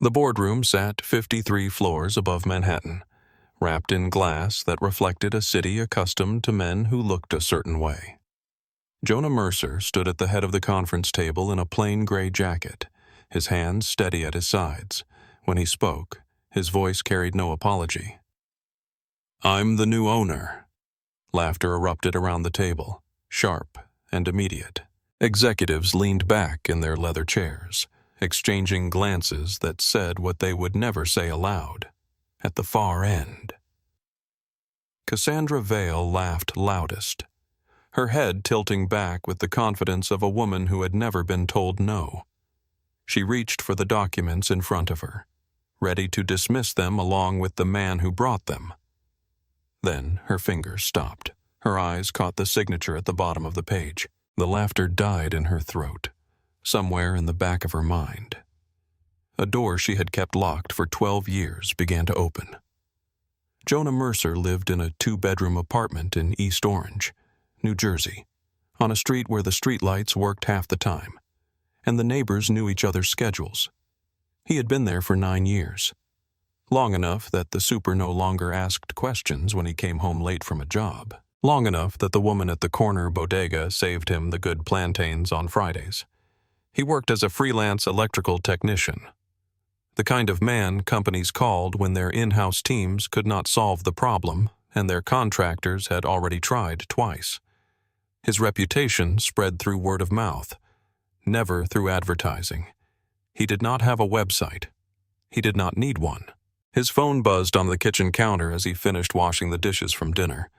The boardroom sat 53 floors above Manhattan, wrapped in glass that reflected a city accustomed to men who looked a certain way. Jonah Mercer stood at the head of the conference table in a plain gray jacket, his hands steady at his sides. When he spoke, his voice carried no apology. "I'm the new owner." Laughter erupted around the table, sharp and immediate. Executives leaned back in their leather chairs, exchanging glances that said what they would never say aloud. At the far end, Cassandra Vale laughed loudest, her head tilting back with the confidence of a woman who had never been told no. She reached for the documents in front of her, ready to dismiss them along with the man who brought them. Then her fingers stopped. Her eyes caught the signature at the bottom of the page. The laughter died in her throat, somewhere in the back of her mind. A door she had kept locked for 12 years began to open. Jonah Mercer lived in a 2-bedroom apartment in East Orange, New Jersey, on a street where the streetlights worked half the time, and the neighbors knew each other's schedules. He had been there for 9 years, long enough that the super no longer asked questions when he came home late from a job, long enough that the woman at the corner bodega saved him the good plantains on Fridays. He worked as a freelance electrical technician, the kind of man companies called when their in-house teams could not solve the problem and their contractors had already tried twice. His reputation spread through word of mouth, never through advertising. He did not have a website. He did not need one. His phone buzzed on the kitchen counter as he finished washing the dishes from dinner.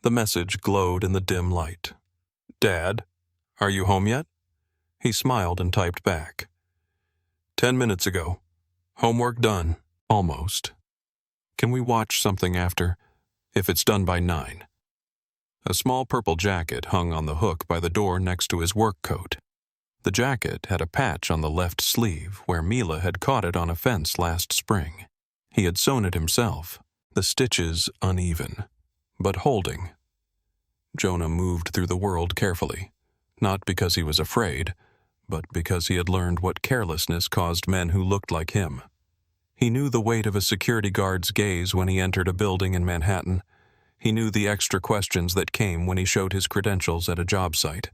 The message glowed in the dim light. "Dad, are you home yet?" He smiled and typed back. 10 minutes ago. Homework done. Almost. Can we watch something after? If it's done by 9. A small purple jacket hung on the hook by the door next to his work coat. The jacket had a patch on the left sleeve where Mila had caught it on a fence last spring. He had sewn it himself, the stitches uneven, but holding. Jonah moved through the world carefully, not because he was afraid, but because he had learned what carelessness caused men who looked like him. He knew the weight of a security guard's gaze when he entered a building in Manhattan. He knew the extra questions that came when he showed his credentials at a job site,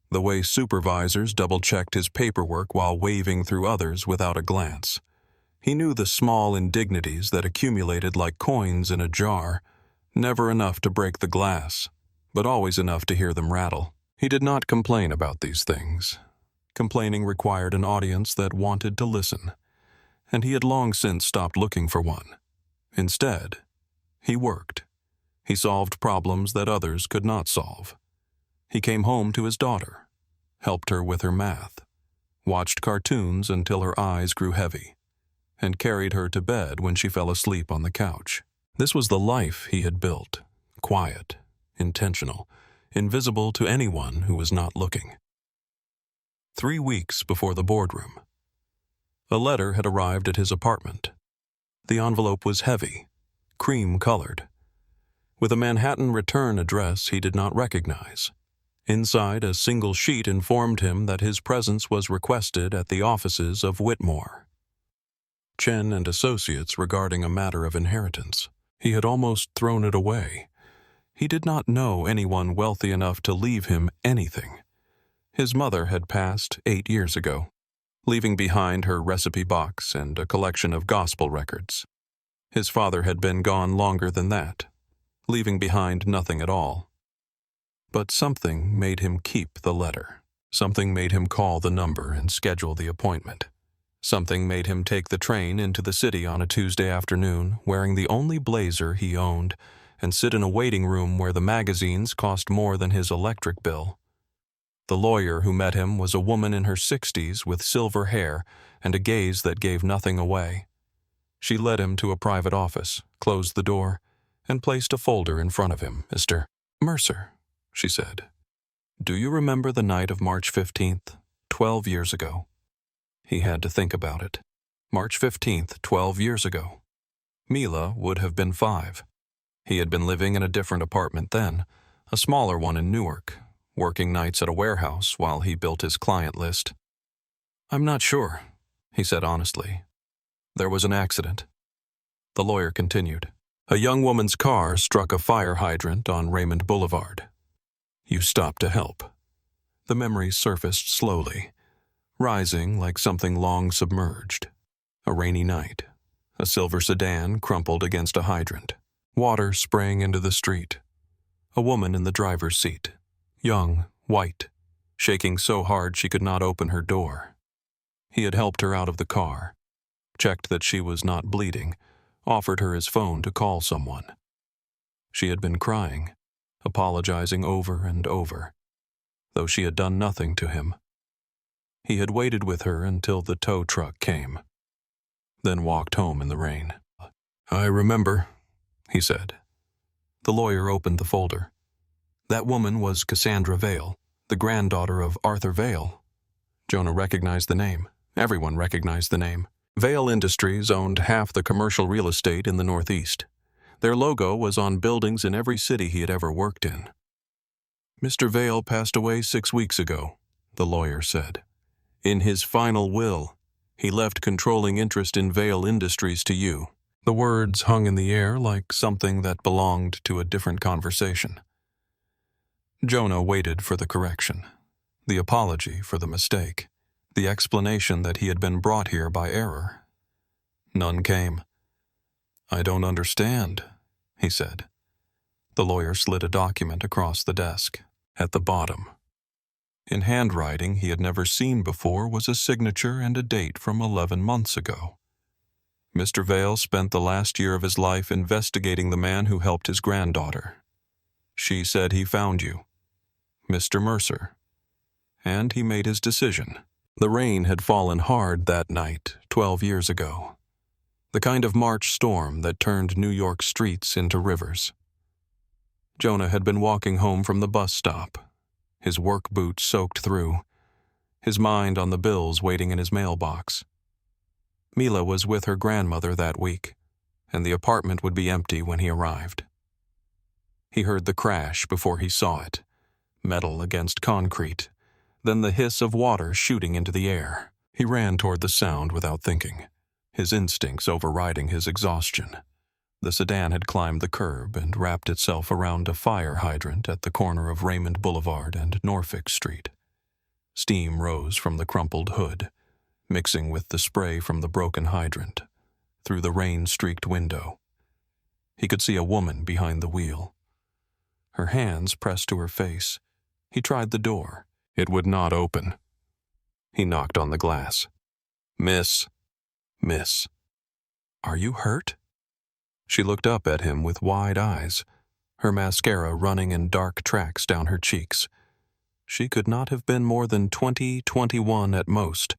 the way supervisors double-checked his paperwork while waving through others without a glance. He knew the small indignities that accumulated like coins in a jar, never enough to break the glass, but always enough to hear them rattle. He did not complain about these things. Complaining required an audience that wanted to listen, and he had long since stopped looking for one. Instead, he worked. He solved problems that others could not solve. He came home to his daughter, helped her with her math, watched cartoons until her eyes grew heavy, and carried her to bed when she fell asleep on the couch. This was the life he had built, quiet, intentional, invisible to anyone who was not looking. 3 weeks before the boardroom, a letter had arrived at his apartment. The envelope was heavy, cream-colored, with a Manhattan return address he did not recognize. Inside, a single sheet informed him that his presence was requested at the offices of Whitmore, Chen and Associates regarding a matter of inheritance. He had almost thrown it away. He did not know anyone wealthy enough to leave him anything. His mother had passed 8 years ago, leaving behind her recipe box and a collection of gospel records. His father had been gone longer than that, leaving behind nothing at all. But something made him keep the letter. Something made him call the number and schedule the appointment. Something made him take the train into the city on a Tuesday afternoon, wearing the only blazer he owned, and sit in a waiting room where the magazines cost more than his electric bill. The lawyer who met him was a woman in her 60s with silver hair and a gaze that gave nothing away. She led him to a private office, closed the door, and placed a folder in front of him. "Mr. Mercer," she said, "do you remember the night of March 15th, 12 years ago?" He had to think about it. March 15th, 12 years ago. Mila would have been 5. He had been living in a different apartment then, a smaller one in Newark, working nights at a warehouse while he built his client list. "I'm not sure," he said honestly. There was an accident. The lawyer continued. A young woman's car struck a fire hydrant on Raymond Boulevard. You stopped to help. The memory surfaced slowly, rising like something long submerged. A rainy night. A silver sedan crumpled against a hydrant. Water spraying into the street. A woman in the driver's seat. Young, white, shaking so hard she could not open her door. He had helped her out of the car, checked that she was not bleeding, offered her his phone to call someone. She had been crying, apologizing over and over, though she had done nothing to him. He had waited with her until the tow truck came, then walked home in the rain. I remember, he said. The lawyer opened the folder. That woman was Cassandra Vale, the granddaughter of Arthur Vale. Jonah recognized the name. Everyone recognized the name. Vale Industries owned half the commercial real estate in the Northeast. Their logo was on buildings in every city he had ever worked in. Mr. Vale passed away 6 weeks ago, the lawyer said. In his final will, he left controlling interest in Vale Industries to you. The words hung in the air like something that belonged to a different conversation. Jonah waited for the correction, the apology for the mistake, the explanation that he had been brought here by error. None came. I don't understand, he said. The lawyer slid a document across the desk. At the bottom, in handwriting he had never seen before, was a signature and a date from 11 months ago. Mr. Vale spent the last year of his life investigating the man who helped his granddaughter. She said he found you, Mr. Mercer, and he made his decision. The rain had fallen hard that night 12 years ago, the kind of March storm that turned New York streets into rivers. Jonah had been walking home from the bus stop, his work boots soaked through, his mind on the bills waiting in his mailbox. Mila was with her grandmother that week, and the apartment would be empty when he arrived. He heard the crash before he saw it, metal against concrete, then the hiss of water shooting into the air. He ran toward the sound without thinking, his instincts overriding his exhaustion. The sedan had climbed the curb and wrapped itself around a fire hydrant at the corner of Raymond Boulevard and Norfolk Street. Steam rose from the crumpled hood, mixing with the spray from the broken hydrant, through the rain-streaked window. He could see a woman behind the wheel. Her hands pressed to her face. He tried the door. It would not open. He knocked on the glass. Miss. Are you hurt? She looked up at him with wide eyes, her mascara running in dark tracks down her cheeks. She could not have been more than 21 at most.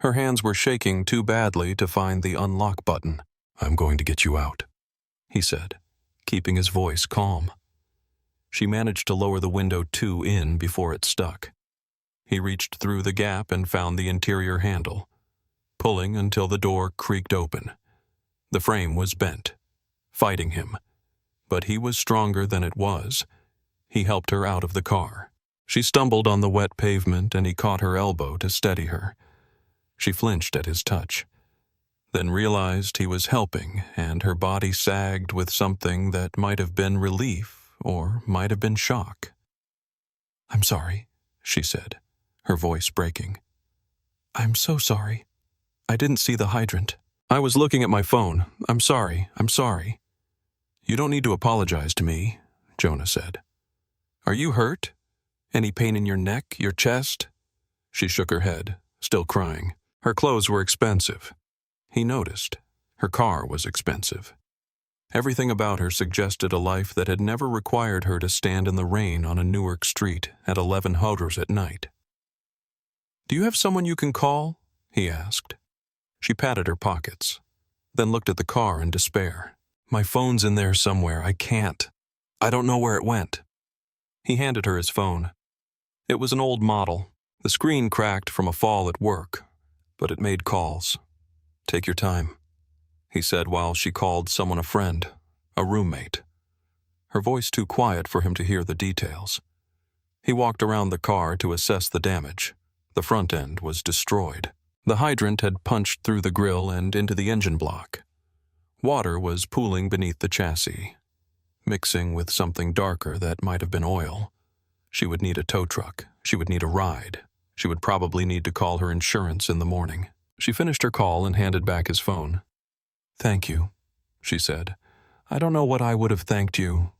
Her hands were shaking too badly to find the unlock button. I'm going to get you out, he said, keeping his voice calm. She managed to lower the window 2 in before it stuck. He reached through the gap and found the interior handle, pulling until the door creaked open. The frame was bent, fighting him, but he was stronger than it was. He helped her out of the car. She stumbled on the wet pavement and he caught her elbow to steady her. She flinched at his touch, then realized he was helping, and her body sagged with something that might have been relief or might have been shock. I'm sorry, she said, her voice breaking. I'm so sorry. I didn't see the hydrant. I was looking at my phone. I'm sorry. You don't need to apologize to me, Jonah said. Are you hurt? Any pain in your neck, your chest? She shook her head, still crying. Her clothes were expensive. He noticed. Her car was expensive. Everything about her suggested a life that had never required her to stand in the rain on a Newark street at 11 hours at night. Do you have someone you can call? He asked. She patted her pockets, then looked at the car in despair. My phone's in there somewhere. I can't. I don't know where it went. He handed her his phone. It was an old model. The screen cracked from a fall at work, but it made calls. Take your time, he said while she called someone a friend, a roommate. Her voice too quiet for him to hear the details. He walked around the car to assess the damage. The front end was destroyed. The hydrant had punched through the grill and into the engine block. Water was pooling beneath the chassis, mixing with something darker that might have been oil. She would need a tow truck. She would need a ride. She would probably need to call her insurance in the morning. She finished her call and handed back his phone. "Thank you," she said. "I don't know what I would have thanked you."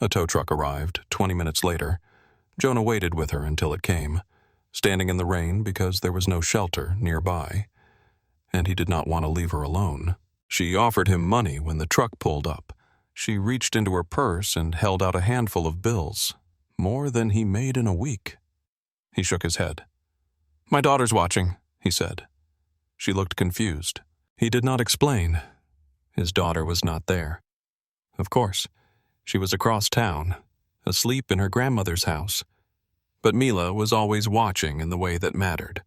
A tow truck arrived 20 minutes later. Jonah waited with her until it came, standing in the rain because there was no shelter nearby, and he did not want to leave her alone. She offered him money when the truck pulled up. She reached into her purse and held out a handful of bills, more than he made in a week. He shook his head. "My daughter's watching," he said. She looked confused. He did not explain. His daughter was not there. Of course, she was across town, asleep in her grandmother's house. But Mila was always watching in the way that mattered.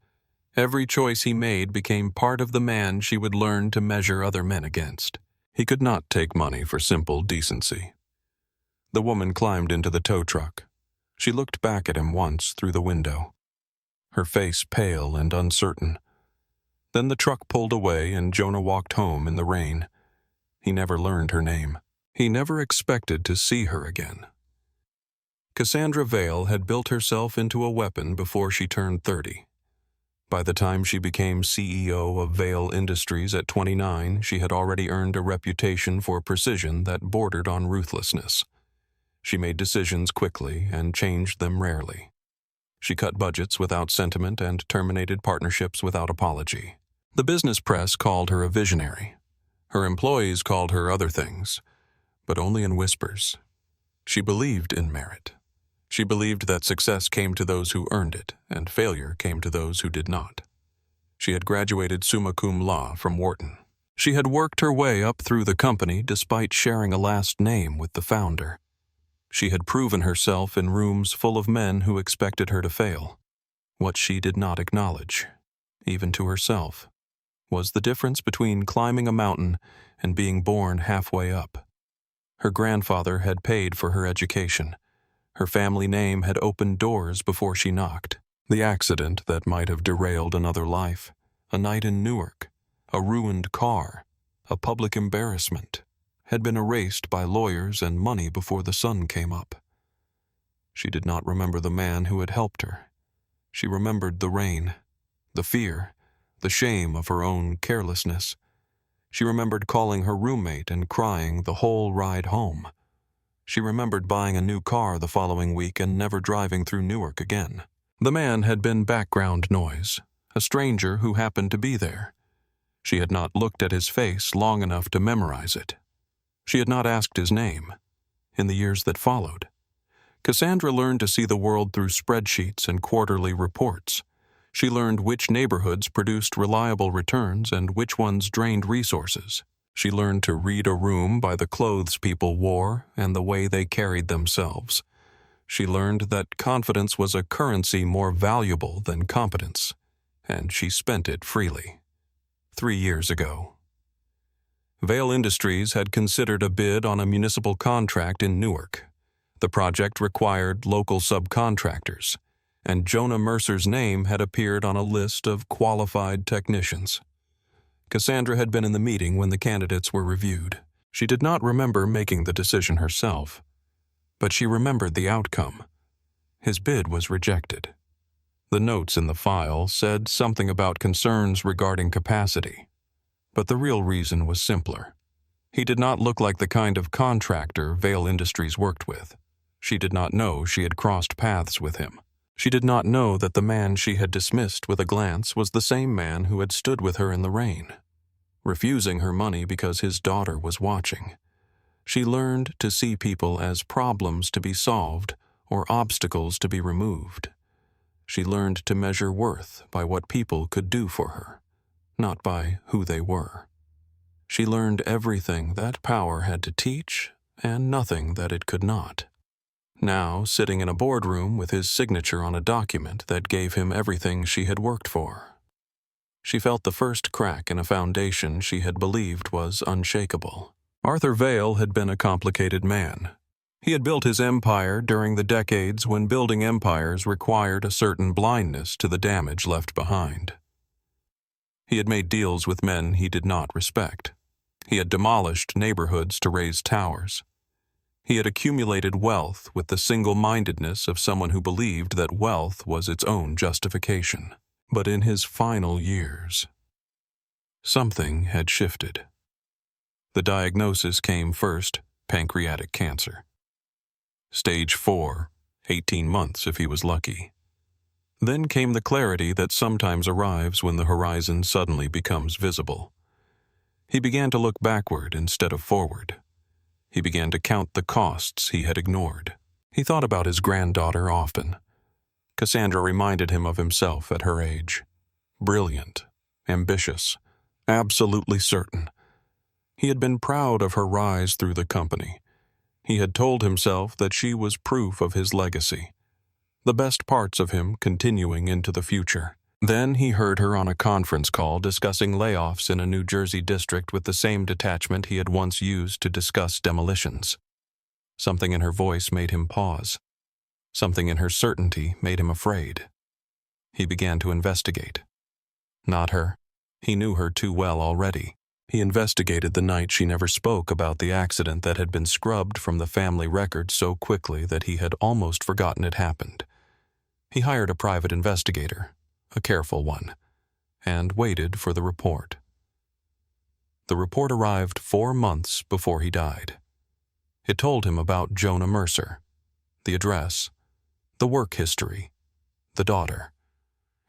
Every choice he made became part of the man she would learn to measure other men against. He could not take money for simple decency. The woman climbed into the tow truck. She looked back at him once through the window, her face pale and uncertain. Then the truck pulled away and Jonah walked home in the rain. He never learned her name. He never expected to see her again. Cassandra Vale had built herself into a weapon before she turned 30. By the time she became CEO of Vale Industries at 29, she had already earned a reputation for precision that bordered on ruthlessness. She made decisions quickly and changed them rarely. She cut budgets without sentiment and terminated partnerships without apology. The business press called her a visionary. Her employees called her other things, but only in whispers. She believed in merit. She believed that success came to those who earned it, and failure came to those who did not. She had graduated summa cum laude from Wharton. She had worked her way up through the company despite sharing a last name with the founder. She had proven herself in rooms full of men who expected her to fail. What she did not acknowledge, even to herself, was the difference between climbing a mountain and being born halfway up. Her grandfather had paid for her education. Her family name had opened doors before she knocked. The accident that might have derailed another life, a night in Newark, a ruined car, a public embarrassment, had been erased by lawyers and money before the sun came up. She did not remember the man who had helped her. She remembered the rain, the fear, the shame of her own carelessness. She remembered calling her roommate and crying the whole ride home. She remembered buying a new car the following week and never driving through Newark again. The man had been background noise, a stranger who happened to be there. She had not looked at his face long enough to memorize it. She had not asked his name. In the years that followed, Cassandra learned to see the world through spreadsheets and quarterly reports. She learned which neighborhoods produced reliable returns and which ones drained resources. She learned to read a room by the clothes people wore and the way they carried themselves. She learned that confidence was a currency more valuable than competence, and she spent it freely. 3 years ago. Vale Industries had considered a bid on a municipal contract in Newark. The project required local subcontractors, and Jonah Mercer's name had appeared on a list of qualified technicians. Cassandra had been in the meeting when the candidates were reviewed. She did not remember making the decision herself, but she remembered the outcome. His bid was rejected. The notes in the file said something about concerns regarding capacity, but the real reason was simpler. He did not look like the kind of contractor Vale Industries worked with. She did not know she had crossed paths with him. She did not know that the man she had dismissed with a glance was the same man who had stood with her in the rain, refusing her money because his daughter was watching. She learned to see people as problems to be solved or obstacles to be removed. She learned to measure worth by what people could do for her, not by who they were. She learned everything that power had to teach and nothing that it could not. Now, sitting in a boardroom with his signature on a document that gave him everything she had worked for, she felt the first crack in a foundation she had believed was unshakable. Arthur Vale had been a complicated man. He had built his empire during the decades when building empires required a certain blindness to the damage left behind. He had made deals with men he did not respect. He had demolished neighborhoods to raise towers. He had accumulated wealth with the single-mindedness of someone who believed that wealth was its own justification. But in his final years, something had shifted. The diagnosis came first: pancreatic cancer. Stage 4, 18 months if he was lucky. Then came the clarity that sometimes arrives when the horizon suddenly becomes visible. He began to look backward instead of forward. He began to count the costs he had ignored. He thought about his granddaughter often. Cassandra reminded him of himself at her age. Brilliant, ambitious, absolutely certain. He had been proud of her rise through the company. He had told himself that she was proof of his legacy, the best parts of him continuing into the future. Then he heard her on a conference call discussing layoffs in a New Jersey district with the same detachment he had once used to discuss demolitions. Something in her voice made him pause. Something in her certainty made him afraid. He began to investigate. Not her. He knew her too well already. He investigated the night she never spoke about the accident that had been scrubbed from the family record so quickly that he had almost forgotten it happened. He hired a private investigator, a careful one, and waited for the report. The report arrived 4 months before he died. It told him about Jonah Mercer, the address, the work history, the daughter.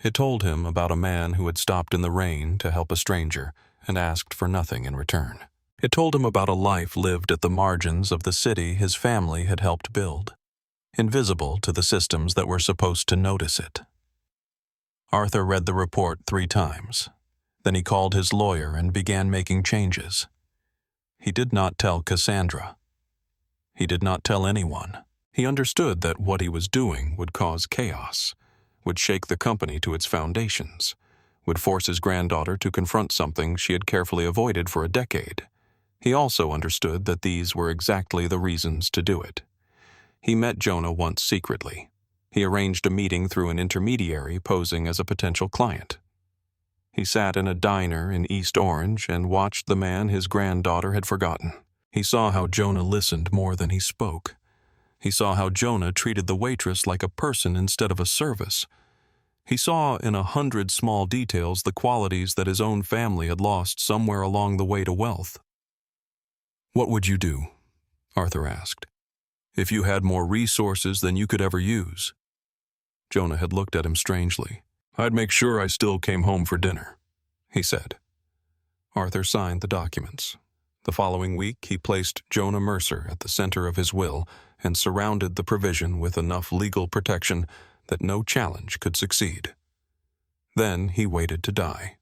It told him about a man who had stopped in the rain to help a stranger and asked for nothing in return. It told him about a life lived at the margins of the city his family had helped build, invisible to the systems that were supposed to notice it. Arthur read the report 3 times. Then he called his lawyer and began making changes. He did not tell Cassandra. He did not tell anyone. He understood that what he was doing would cause chaos, would shake the company to its foundations, would force his granddaughter to confront something she had carefully avoided for a decade. He also understood that these were exactly the reasons to do it. He met Jonah once secretly. He arranged a meeting through an intermediary posing as a potential client. He sat in a diner in East Orange and watched the man his granddaughter had forgotten. He saw how Jonah listened more than he spoke. He saw how Jonah treated the waitress like a person instead of a service. He saw in 100 small details the qualities that his own family had lost somewhere along the way to wealth. "What would you do?" Arthur asked. "If you had more resources than you could ever use?" Jonah had looked at him strangely. "I'd make sure I still came home for dinner," he said. Arthur signed the documents. The following week, he placed Jonah Mercer at the center of his will and surrounded the provision with enough legal protection that no challenge could succeed. Then he waited to die.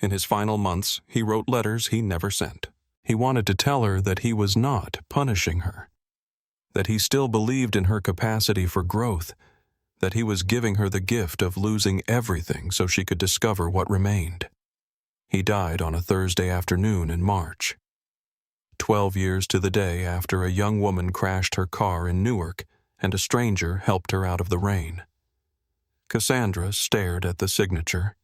In his final months, he wrote letters he never sent. He wanted to tell her that he was not punishing her, that he still believed in her capacity for growth, that he was giving her the gift of losing everything so she could discover what remained. He died on a Thursday afternoon in March, 12 years to the day after a young woman crashed her car in Newark and a stranger helped her out of the rain. Cassandra stared at the signature.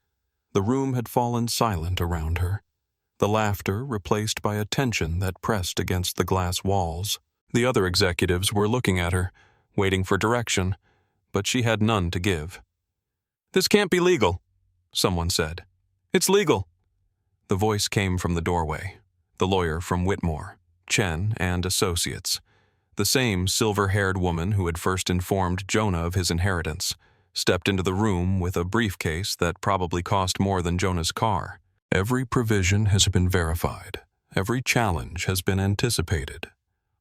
The room had fallen silent around her, the laughter replaced by a tension that pressed against the glass walls. The other executives were looking at her, waiting for direction, but she had none to give. "This can't be legal," someone said. "It's legal." The voice came from the doorway, the lawyer from Whitmore, Chen and Associates, the same silver-haired woman who had first informed Jonah of his inheritance, stepped into the room with a briefcase that probably cost more than Jonah's car. "Every provision has been verified. Every challenge has been anticipated.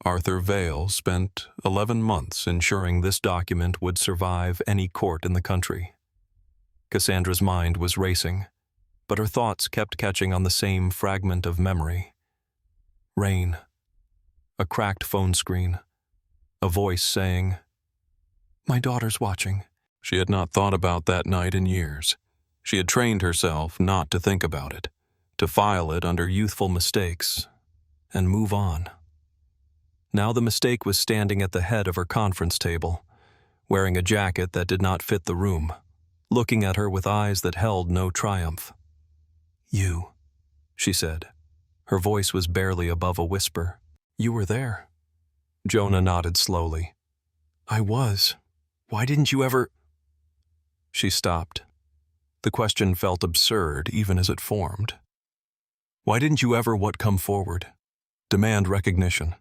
Arthur Vale spent 11 months ensuring this document would survive any court in the country." Cassandra's mind was racing, but her thoughts kept catching on the same fragment of memory. Rain. A cracked phone screen. A voice saying, "My daughter's watching." She had not thought about that night in years. She had trained herself not to think about it, to file it under youthful mistakes, and move on. Now the mistake was standing at the head of her conference table, wearing a jacket that did not fit the room, looking at her with eyes that held no triumph. You, she said. Her voice was barely above a whisper. You were there. Jonah nodded slowly. I was. Why didn't you ever... She stopped. The question felt absurd even as it formed. Why didn't you ever come forward? Demand recognition.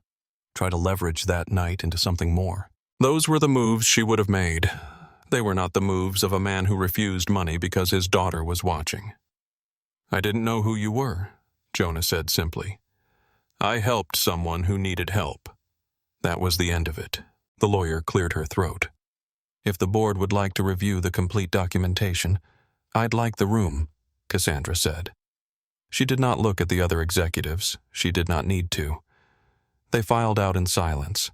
Try to leverage that night into something more. Those were the moves she would have made. They were not the moves of a man who refused money because his daughter was watching. I didn't know who you were, Jonah said simply. I helped someone who needed help. That was the end of it. The lawyer cleared her throat. If the board would like to review the complete documentation, I'd like the room, Cassandra said. She did not look at the other executives. She did not need to. They filed out in silence,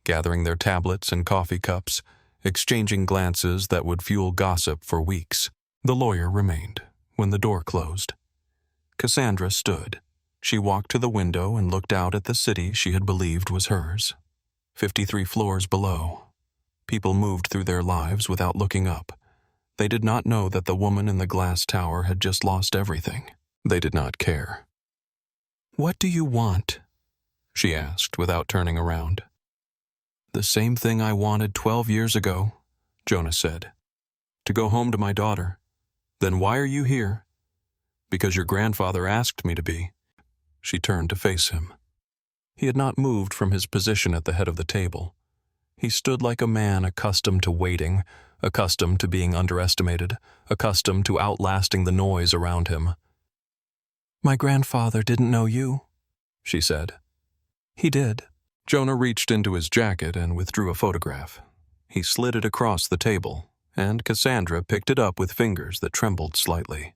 gathering their tablets and coffee cups, exchanging glances that would fuel gossip for weeks. The lawyer remained when the door closed. Cassandra stood. She walked to the window and looked out at the city she had believed was hers. 53 floors below. People moved through their lives without looking up. They did not know that the woman in the glass tower had just lost everything. They did not care. What do you want? She asked without turning around. The same thing I wanted 12 years ago, Jonah said. To go home to my daughter. Then why are you here? Because your grandfather asked me to be. She turned to face him. He had not moved from his position at the head of the table. He stood like a man accustomed to waiting, accustomed to being underestimated, accustomed to outlasting the noise around him. My grandfather didn't know you, she said. He did. Jonah reached into his jacket and withdrew a photograph. He slid it across the table, and Cassandra picked it up with fingers that trembled slightly.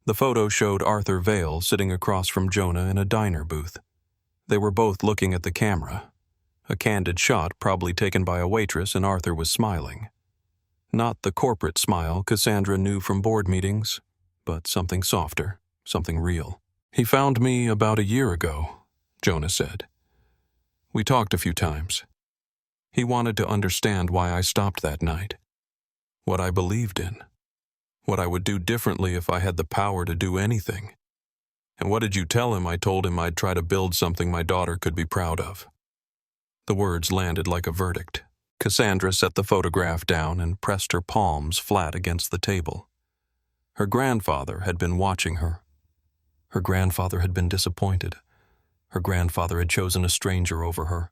The photo showed Arthur Vale sitting across from Jonah in a diner booth. They were both looking at the camera. A candid shot probably taken by a waitress, and Arthur was smiling. Not the corporate smile Cassandra knew from board meetings, but something softer, something real. He found me about a year ago, Jonah said. We talked a few times. He wanted to understand why I stopped that night, what I believed in, what I would do differently if I had the power to do anything. And what did you tell him? I told him I'd try to build something my daughter could be proud of. The words landed like a verdict. Cassandra set the photograph down and pressed her palms flat against the table. Her grandfather had been watching her. Her grandfather had been disappointed. Her grandfather had chosen a stranger over her,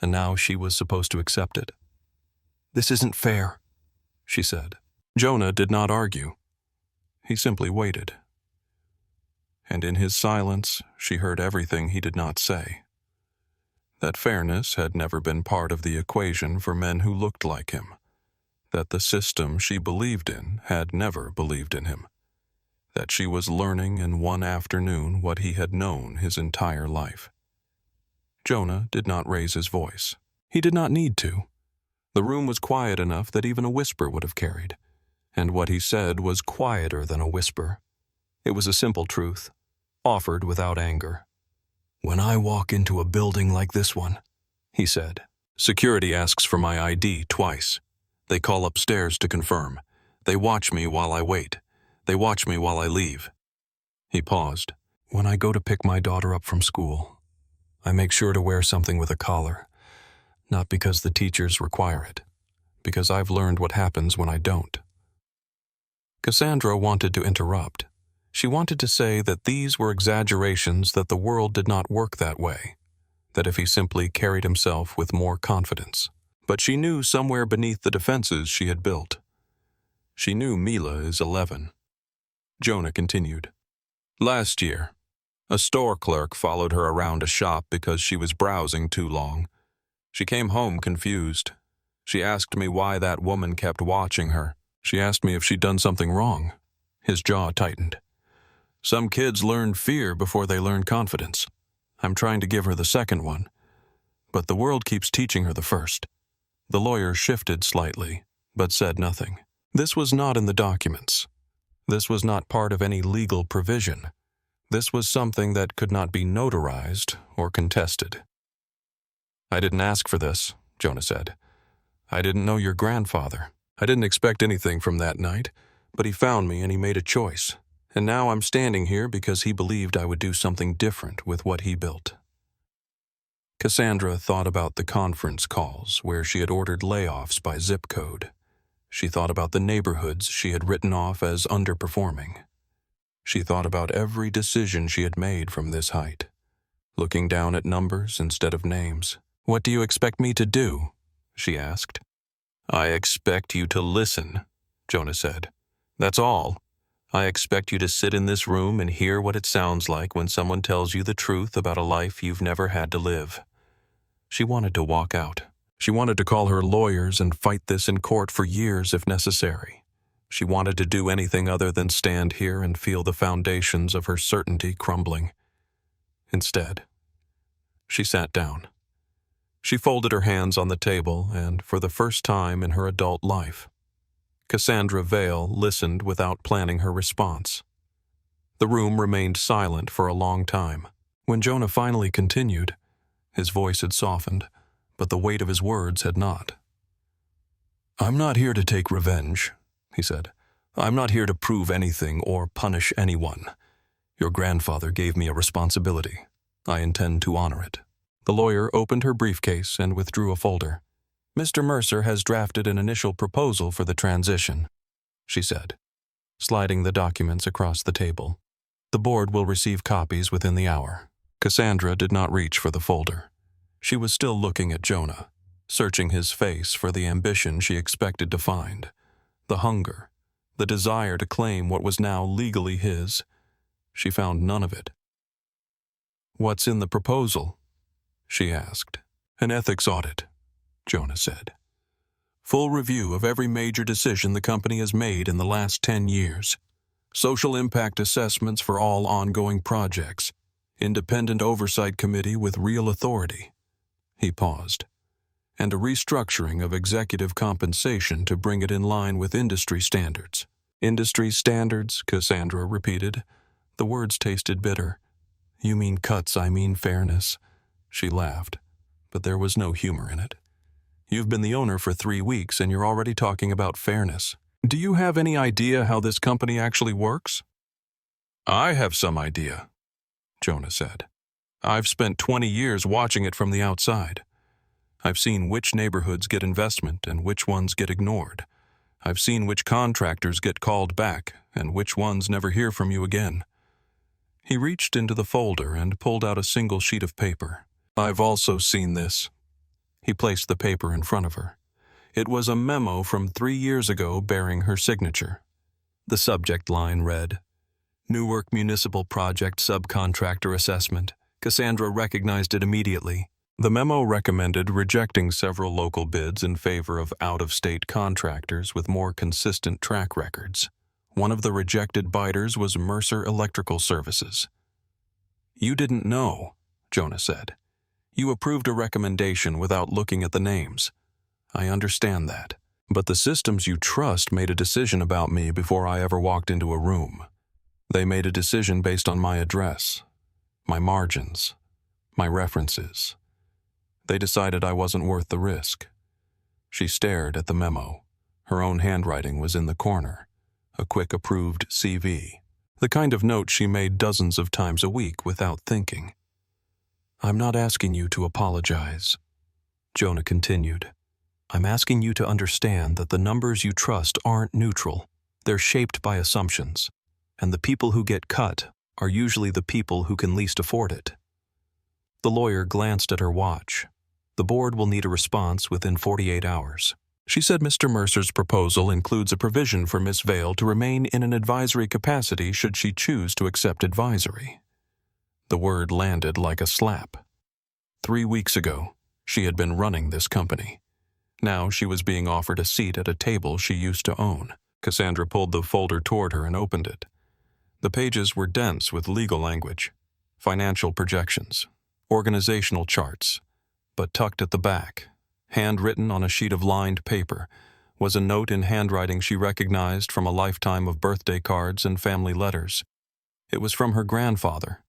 and now she was supposed to accept it. This isn't fair, she said. Jonah did not argue. He simply waited. And in his silence, she heard everything he did not say. That fairness had never been part of the equation for men who looked like him. That the system she believed in had never believed in him. That she was learning in one afternoon what he had known his entire life. Jonah did not raise his voice. He did not need to. The room was quiet enough that even a whisper would have carried. And what he said was quieter than a whisper. It was a simple truth, offered without anger. When I walk into a building like this one, he said, security asks for my ID twice. They call upstairs to confirm. They watch me while I wait. They watch me while I leave. He paused. When I go to pick my daughter up from school, I make sure to wear something with a collar. Not because the teachers require it, because I've learned what happens when I don't. Cassandra wanted to interrupt. She wanted to say that these were exaggerations, that the world did not work that way, that if he simply carried himself with more confidence. But she knew somewhere beneath the defenses she had built. She knew Mila is 11. Jonah continued. Last year, a store clerk followed her around a shop because she was browsing too long. She came home confused. She asked me why that woman kept watching her. She asked me if she'd done something wrong. His jaw tightened. Some kids learn fear before they learn confidence. I'm trying to give her the second one, but the world keeps teaching her the first. The lawyer shifted slightly, but said nothing. This was not in the documents. This was not part of any legal provision. This was something that could not be notarized or contested. I didn't ask for this, Jonah said. I didn't know your grandfather. I didn't expect anything from that night, but he found me and he made a choice. And now I'm standing here because he believed I would do something different with what he built. Cassandra thought about the conference calls where she had ordered layoffs by zip code. She thought about the neighborhoods she had written off as underperforming. She thought about every decision she had made from this height, looking down at numbers instead of names. "What do you expect me to do?" she asked. "I expect you to listen," Jonah said. "That's all. I expect you to sit in this room and hear what it sounds like when someone tells you the truth about a life you've never had to live." She wanted to walk out. She wanted to call her lawyers and fight this in court for years if necessary. She wanted to do anything other than stand here and feel the foundations of her certainty crumbling. Instead, she sat down. She folded her hands on the table and, for the first time in her adult life, Cassandra Vale listened without planning her response. The room remained silent for a long time. When Jonah finally continued, his voice had softened, but the weight of his words had not. "I'm not here to take revenge," he said. "I'm not here to prove anything or punish anyone. Your grandfather gave me a responsibility. I intend to honor it." The lawyer opened her briefcase and withdrew a folder. "Mr. Mercer has drafted an initial proposal for the transition," she said, sliding the documents across the table. "The board will receive copies within the hour." Cassandra did not reach for the folder. She was still looking at Jonah, searching his face for the ambition she expected to find, the hunger, the desire to claim what was now legally his. She found none of it. "What's in the proposal?" she asked. "An ethics audit," Jonah said. "Full review of every major decision the company has made in the last 10 years. Social impact assessments for all ongoing projects. Independent oversight committee with real authority." He paused. "And a restructuring of executive compensation to bring it in line with industry standards." "Industry standards," Cassandra repeated. The words tasted bitter. "You mean cuts, I mean fairness." She laughed, but there was no humor in it. "You've been the owner for 3 weeks and you're already talking about fairness. Do you have any idea how this company actually works?" "I have some idea," Jonah said. "I've spent 20 years watching it from the outside. I've seen which neighborhoods get investment and which ones get ignored. I've seen which contractors get called back and which ones never hear from you again." He reached into the folder and pulled out a single sheet of paper. "I've also seen this." He placed the paper in front of her. It was a memo from 3 years ago bearing her signature. The subject line read, "Newark Municipal Project Subcontractor Assessment." Cassandra recognized it immediately. The memo recommended rejecting several local bids in favor of out-of-state contractors with more consistent track records. One of the rejected biders was Mercer Electrical Services. "You didn't know," Jonah said. "You approved a recommendation without looking at the names. I understand that. But the systems you trust made a decision about me before I ever walked into a room. They made a decision based on my address, my margins, my references. They decided I wasn't worth the risk." She stared at the memo. Her own handwriting was in the corner, a quick approved CV, the kind of note she made dozens of times a week without thinking. "I'm not asking you to apologize," Jonah continued. "I'm asking you to understand that the numbers you trust aren't neutral. They're shaped by assumptions, and the people who get cut are usually the people who can least afford it." The lawyer glanced at her watch. "The board will need a response within 48 hours. She said Mr. Mercer's proposal includes a provision for Miss Vale to remain in an advisory capacity should she choose to accept advisory." The word landed like a slap. 3 weeks ago, she had been running this company. Now she was being offered a seat at a table she used to own. Cassandra pulled the folder toward her and opened it. The pages were dense with legal language, financial projections, organizational charts, but tucked at the back, handwritten on a sheet of lined paper, was a note in handwriting she recognized from a lifetime of birthday cards and family letters. It was from her grandfather,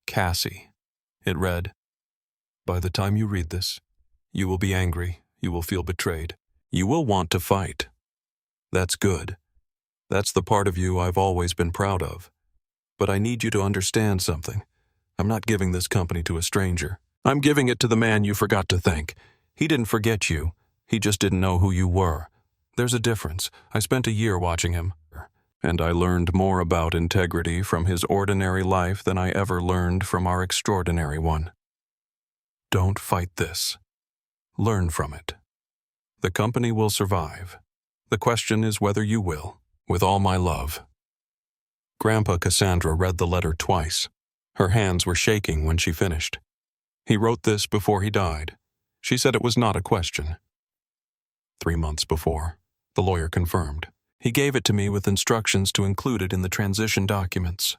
Cassie. It read, "By the time you read this, you will be angry, you will feel betrayed. You will want to fight. That's good. That's the part of you I've always been proud of. But I need you to understand something. I'm not giving this company to a stranger. I'm giving it to the man you forgot to thank. He didn't forget you. He just didn't know who you were. There's a difference. I spent a year watching him, and I learned more about integrity from his ordinary life than I ever learned from our extraordinary one. Don't fight this. Learn from it. The company will survive. The question is whether you will. With all my love. Grandpa Cassandra read the letter twice. Her hands were shaking when she finished. He wrote this before he died. She said it was not a question. 3 months before, the lawyer confirmed. He gave it to me with instructions to include it in the transition documents.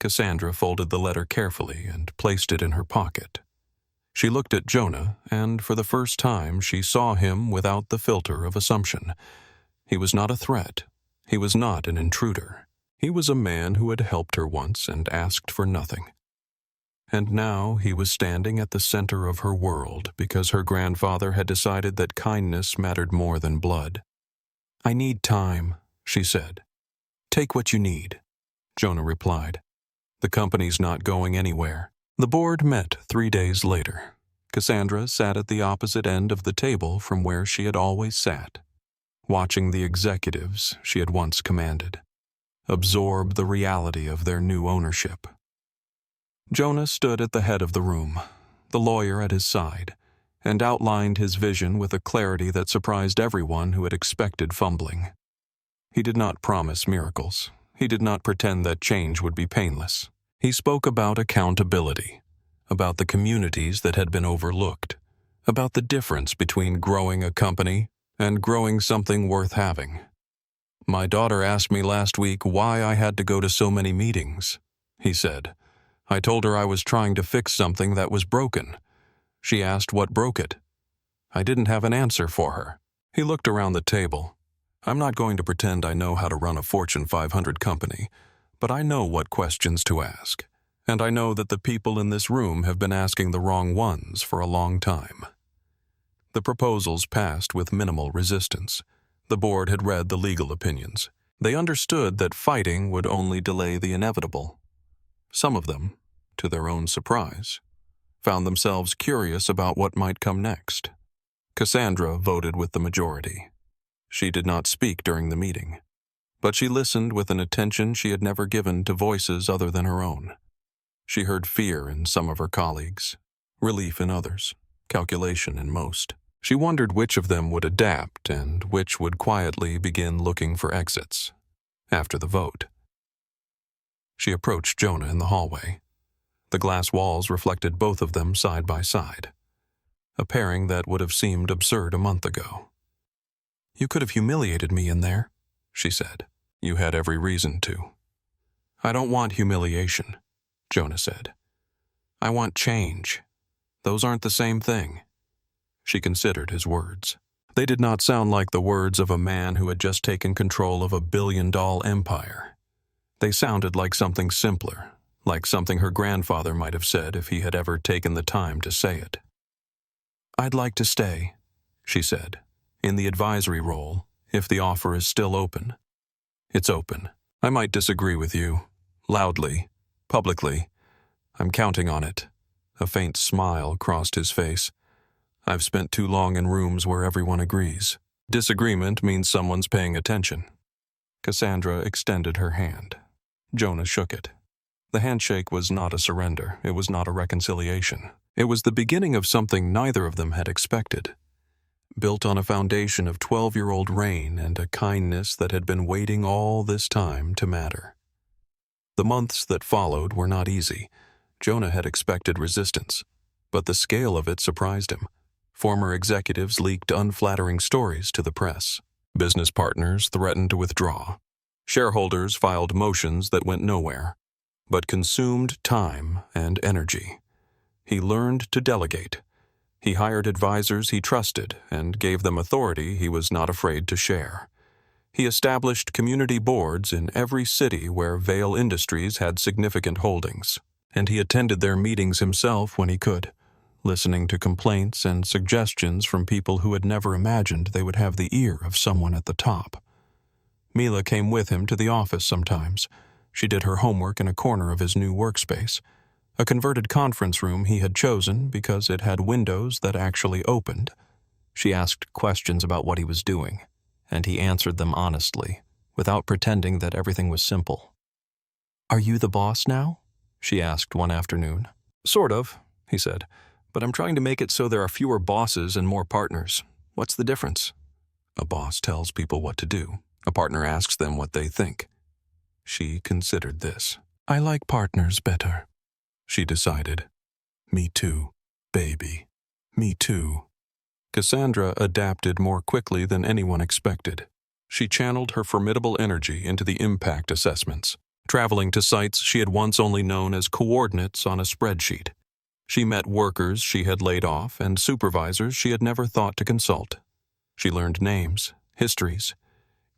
Cassandra folded the letter carefully and placed it in her pocket. She looked at Jonah, and for the first time she saw him without the filter of assumption. He was not a threat. He was not an intruder. He was a man who had helped her once and asked for nothing. And now he was standing at the center of her world because her grandfather had decided that kindness mattered more than blood. "I need time," she said. "Take what you need," Jonah replied. "The company's not going anywhere." The board met 3 days later. Cassandra sat at the opposite end of the table from where she had always sat, watching the executives she had once commanded absorb the reality of their new ownership. Jonah stood at the head of the room, the lawyer at his side, and outlined his vision with a clarity that surprised everyone who had expected fumbling. He did not promise miracles. He did not pretend that change would be painless. He spoke about accountability, about the communities that had been overlooked, about the difference between growing a company and growing something worth having. "My daughter asked me last week why I had to go to so many meetings," he said. "I told her I was trying to fix something that was broken. She asked what broke it. I didn't have an answer for her." He looked around the table. "I'm not going to pretend I know how to run a Fortune 500 company, but I know what questions to ask, and I know that the people in this room have been asking the wrong ones for a long time." The proposals passed with minimal resistance. The board had read the legal opinions. They understood that fighting would only delay the inevitable. Some of them, to their own surprise, found themselves curious about what might come next. Cassandra voted with the majority. She did not speak during the meeting, but she listened with an attention she had never given to voices other than her own. She heard fear in some of her colleagues, relief in others, calculation in most. She wondered which of them would adapt and which would quietly begin looking for exits. After the vote, she approached Jonah in the hallway. The glass walls reflected both of them side by side, a pairing that would have seemed absurd a month ago. "You could have humiliated me in there," she said. "You had every reason to." "I don't want humiliation," Jonah said. "I want change. Those aren't the same thing." She considered his words. They did not sound like the words of a man who had just taken control of a billion-dollar empire. They sounded like something simpler, like something her grandfather might have said if he had ever taken the time to say it. "I'd like to stay," she said, "in the advisory role, if the offer is still open." "It's open. I might disagree with you. Loudly. Publicly. I'm counting on it." A faint smile crossed his face. "I've spent too long in rooms where everyone agrees. Disagreement means someone's paying attention." Cassandra extended her hand. Jonah shook it. The handshake was not a surrender. It was not a reconciliation. It was the beginning of something neither of them had expected, built on a foundation of 12-year-old rain and a kindness that had been waiting all this time to matter. The months that followed were not easy. Jonah had expected resistance, but the scale of it surprised him. Former executives leaked unflattering stories to the press. Business partners threatened to withdraw. Shareholders filed motions that went nowhere, but consumed time and energy. He learned to delegate. He hired advisors he trusted and gave them authority he was not afraid to share. He established community boards in every city where Vale Industries had significant holdings, and he attended their meetings himself when he could, listening to complaints and suggestions from people who had never imagined they would have the ear of someone at the top. Mila came with him to the office sometimes, She did her homework in a corner of his new workspace, a converted conference room he had chosen because it had windows that actually opened. She asked questions about what he was doing, and he answered them honestly, without pretending that everything was simple. "Are you the boss now?" she asked one afternoon. "Sort of," he said, "but I'm trying to make it so there are fewer bosses and more partners. What's the difference?" "A boss tells people what to do. A partner asks them what they think." She considered this. "I like partners better," she decided. "Me too, baby. Me too." Cassandra adapted more quickly than anyone expected. She channeled her formidable energy into the impact assessments, traveling to sites she had once only known as coordinates on a spreadsheet. She met workers she had laid off and supervisors she had never thought to consult. She learned names, histories,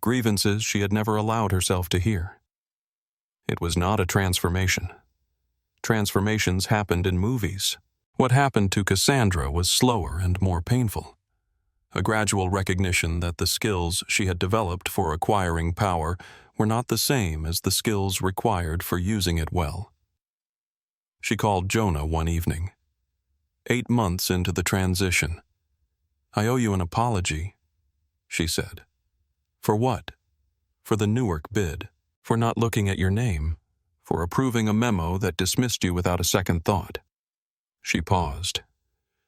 grievances she had never allowed herself to hear. It was not a transformation. Transformations happened in movies. What happened to Cassandra was slower and more painful. A gradual recognition that the skills she had developed for acquiring power were not the same as the skills required for using it well. She called Jonah one evening. 8 months into the transition. "I owe you an apology," she said. "For what?" "For the Newark bid. For not looking at your name. For approving a memo that dismissed you without a second thought." She paused.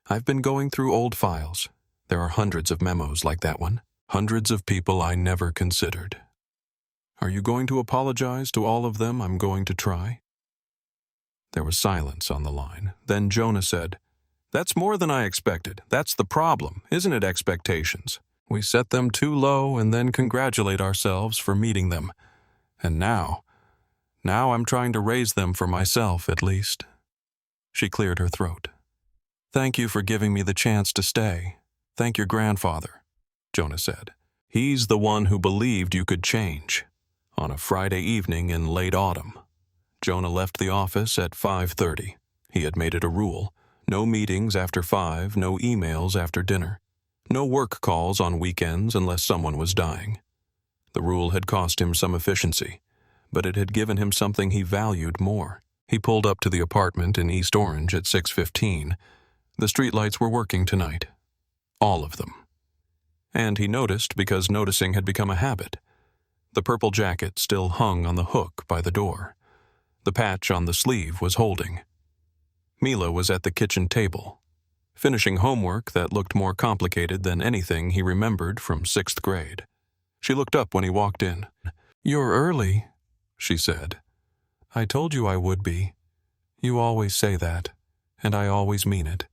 "I've been going through old files. There are hundreds of memos like that one. Hundreds of people I never considered. Are you going to apologize to all of them? I'm going to try." There was silence on the line. Then Jonah said, "That's more than I expected. That's the problem, isn't it, expectations? We set them too low and then congratulate ourselves for meeting them. And now I'm trying to raise them for myself, at least." She cleared her throat. "Thank you for giving me the chance to stay. Thank your grandfather," Jonah said. "He's the one who believed you could change." On a Friday evening in late autumn, Jonah left the office at 5:30. He had made it a rule. No meetings after 5, no emails after dinner. No work calls on weekends unless someone was dying. The rule had cost him some efficiency, but it had given him something he valued more. He pulled up to the apartment in East Orange at 6:15. The streetlights were working tonight. All of them. And he noticed because noticing had become a habit. The purple jacket still hung on the hook by the door. The patch on the sleeve was holding. Mila was at the kitchen table, finishing homework that looked more complicated than anything he remembered from 6th grade. She looked up when he walked in. "You're early," she said. "I told you I would be. You always say that, and I always mean it.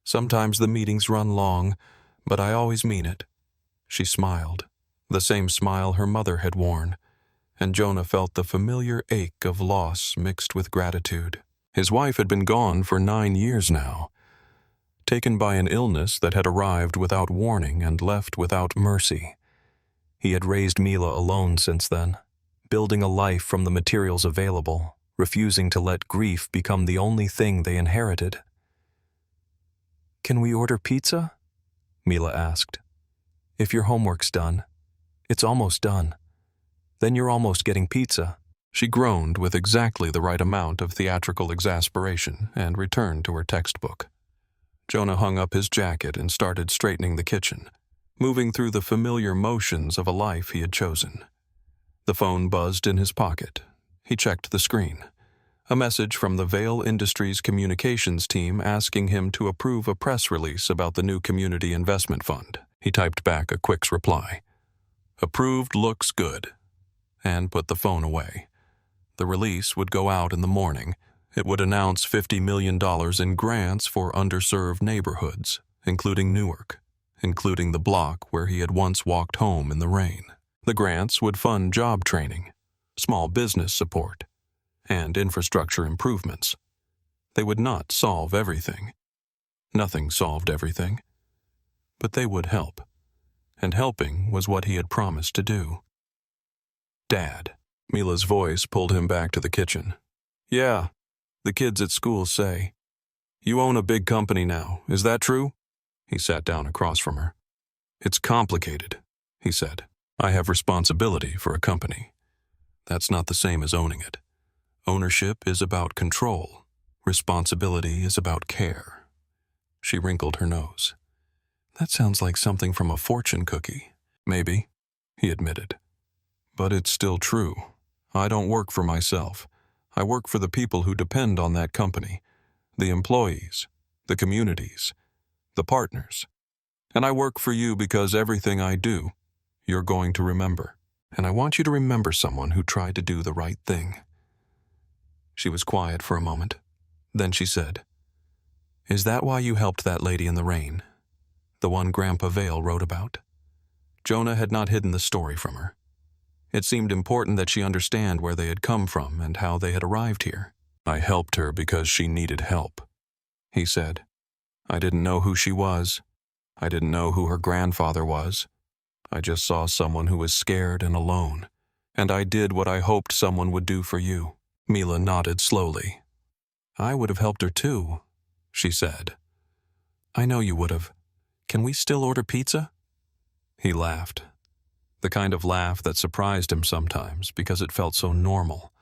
Sometimes the meetings run long, but I always mean it." She smiled, the same smile her mother had worn, and Jonah felt the familiar ache of loss mixed with gratitude. His wife had been gone for 9 years now, taken by an illness that had arrived without warning and left without mercy. He had raised Mila alone since then, building a life from the materials available, refusing to let grief become the only thing they inherited. "Can we order pizza?" Mila asked. "If your homework's done. It's almost done. Then you're almost getting pizza." She groaned with exactly the right amount of theatrical exasperation and returned to her textbook. Jonah hung up his jacket and started straightening the kitchen, moving through the familiar motions of a life he had chosen. The phone buzzed in his pocket. He checked the screen. A message from the Vale Industries communications team asking him to approve a press release about the new community investment fund. He typed back a quick reply. "Approved looks good," and put the phone away. The release would go out in the morning. It would announce $50 million in grants for underserved neighborhoods, including Newark, including the block where he had once walked home in the rain. The grants would fund job training, small business support, and infrastructure improvements. They would not solve everything. Nothing solved everything. But they would help. And helping was what he had promised to do. "Dad." Mila's voice pulled him back to the kitchen. "Yeah, the kids at school say. You own a big company now, is that true?" He sat down across from her. "It's complicated," he said. "I have responsibility for a company. That's not the same as owning it. Ownership is about control. Responsibility is about care. She wrinkled her nose. That sounds like something from a fortune cookie. Maybe, he admitted. But it's still true. I don't work for myself. I work for the people who depend on that company. The employees, the communities, the partners. And I work for you because everything I do, you're going to remember. And I want you to remember someone who tried to do the right thing. She was quiet for a moment. Then she said, Is that why you helped that lady in the rain? The one Grandpa Vale wrote about? Jonah had not hidden the story from her. It seemed important that she understand where they had come from and how they had arrived here. I helped her because she needed help, he said. I didn't know who she was. I didn't know who her grandfather was. I just saw someone who was scared and alone, and I did what I hoped someone would do for you. Mila nodded slowly. I would have helped her too, she said. I know you would have. Can we still order pizza? He laughed. The kind of laugh that surprised him sometimes because it felt so normal,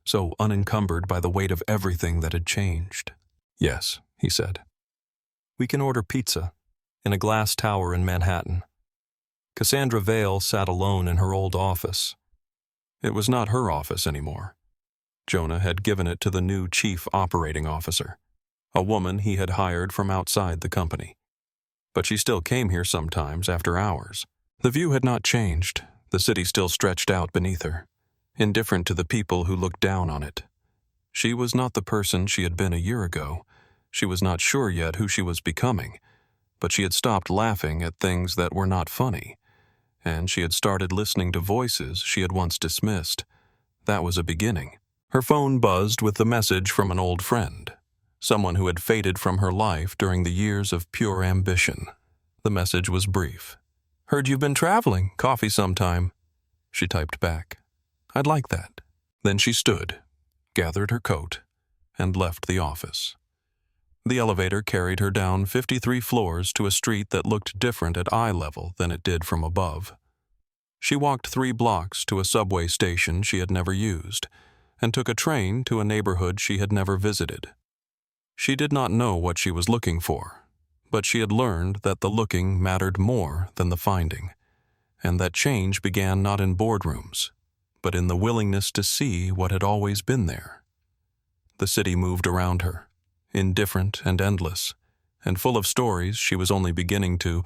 so unencumbered by the weight of everything that had changed. Yes, he said. We can order pizza in a glass tower in Manhattan. Cassandra Vale sat alone in her old office. It was not her office anymore. Jonah had given it to the new chief operating officer, a woman he had hired from outside the company. But she still came here sometimes after hours. The view had not changed. The city still stretched out beneath her, indifferent to the people who looked down on it. She was not the person she had been a year ago. She was not sure yet who she was becoming, but she had stopped laughing at things that were not funny, and she had started listening to voices she had once dismissed. That was a beginning. Her phone buzzed with the message from an old friend, someone who had faded from her life during the years of pure ambition. The message was brief. Heard you've been traveling. Coffee sometime. She typed back. I'd like that. Then she stood, gathered her coat, and left the office. The elevator carried her down 53 floors to a street that looked different at eye level than it did from above. She walked 3 blocks to a subway station she had never used, and took a train to a neighborhood she had never visited. She did not know what she was looking for, but she had learned that the looking mattered more than the finding, and that change began not in boardrooms, but in the willingness to see what had always been there. The city moved around her, indifferent and endless, and full of stories she was only beginning to